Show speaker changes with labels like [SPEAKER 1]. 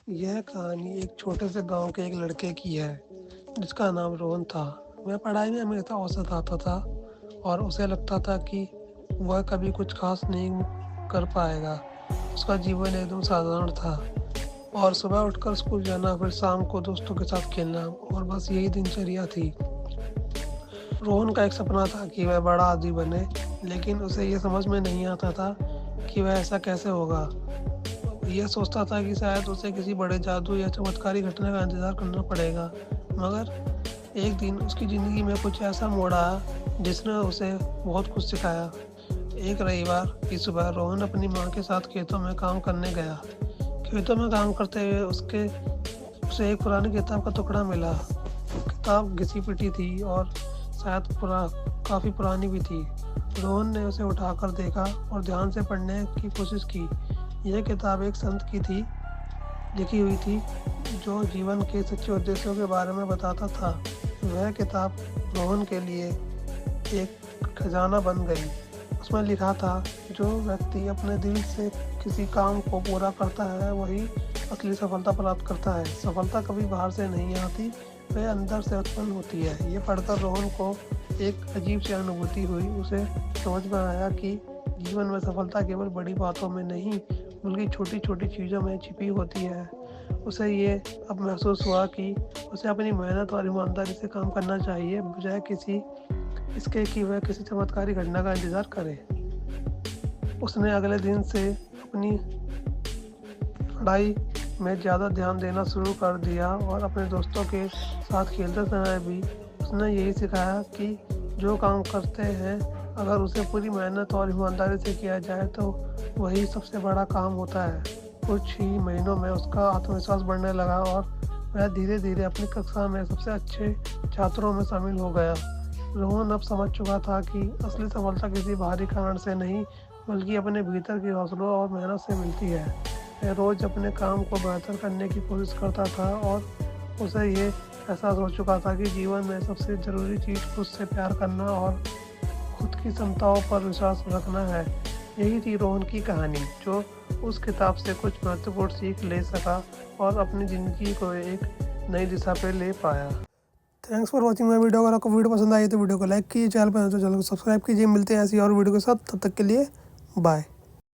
[SPEAKER 1] यह कहानी एक छोटे से गांव के एक लड़के की है जिसका नाम रोहन था। वह पढ़ाई में हमेशा औसत आता था और उसे लगता था कि वह कभी कुछ खास नहीं कर पाएगा। उसका जीवन एकदम साधारण था और सुबह उठकर स्कूल जाना, फिर शाम को दोस्तों के साथ खेलना और बस यही दिनचर्या थी। रोहन का एक सपना था कि वह बड़ा आदमी बने, लेकिन उसे यह समझ में नहीं आता था कि वह ऐसा कैसे होगा। यह सोचता था कि शायद उसे किसी बड़े जादू या चमत्कारी घटना का इंतज़ार करना पड़ेगा। मगर एक दिन उसकी ज़िंदगी में कुछ ऐसा मोड़ आया जिसने उसे बहुत कुछ सिखाया। एक रविवार की सुबह रोहन अपनी माँ के साथ खेतों में काम करने गया। खेतों में काम करते हुए उसे एक पुरानी किताब का टुकड़ा मिला। किताब घिसी-पिटी थी और शायद काफ़ी पुरानी भी थी। रोहन ने उसे उठाकर देखा और ध्यान से पढ़ने की कोशिश की। यह किताब एक संत की थी लिखी हुई थी जो जीवन के सच्चे उद्देश्यों के बारे में बताता था। वह किताब रोहन के लिए एक खजाना बन गई। उसमें लिखा था, जो व्यक्ति अपने दिल से किसी काम को पूरा करता है वही असली सफलता प्राप्त करता है। सफलता कभी बाहर से नहीं आती, वह अंदर से उत्पन्न होती है। ये पढ़कर रोहन को एक अजीब सी अनुभूति हुई। उसे समझ में आया कि जीवन में सफलता केवल बड़ी बातों में नहीं बल्कि छोटी छोटी चीज़ों में छिपी होती है। उसे ये अब महसूस हुआ कि उसे अपनी मेहनत और ईमानदारी से काम करना चाहिए, बजाय इसके कि वह किसी चमत्कारी घटना का इंतज़ार करे। उसने अगले दिन से अपनी पढ़ाई में ज़्यादा ध्यान देना शुरू कर दिया और अपने दोस्तों के साथ खेलते समय भी उसने यही सिखाया कि जो काम करते हैं अगर उसे पूरी मेहनत और ईमानदारी से किया जाए तो वही सबसे बड़ा काम होता है। कुछ ही महीनों में उसका आत्मविश्वास बढ़ने लगा और वह धीरे धीरे अपनी कक्षा में सबसे अच्छे छात्रों में शामिल हो गया। रोहन अब समझ चुका था कि असली सफलता किसी बाहरी कारण से नहीं बल्कि अपने भीतर के हौसलों और मेहनत से मिलती है। वह रोज़ अपने काम को बेहतर करने की कोशिश करता था और उसे ये एहसास हो चुका था कि जीवन में सबसे ज़रूरी चीज़ खुद से प्यार करना और खुद की क्षमताओं पर विश्वास रखना है। यही थी रोहन की कहानी, जो उस किताब से कुछ महत्वपूर्ण सीख ले सका और अपनी ज़िंदगी को एक नई दिशा पे ले पाया। Thanks for watching my video. अगर आपको वीडियो पसंद आई तो वीडियो को लाइक कीजिए, चैनल पर तो चैनल को सब्सक्राइब कीजिए। मिलते हैं ऐसी और वीडियो के साथ, तब तक के लिए बाय।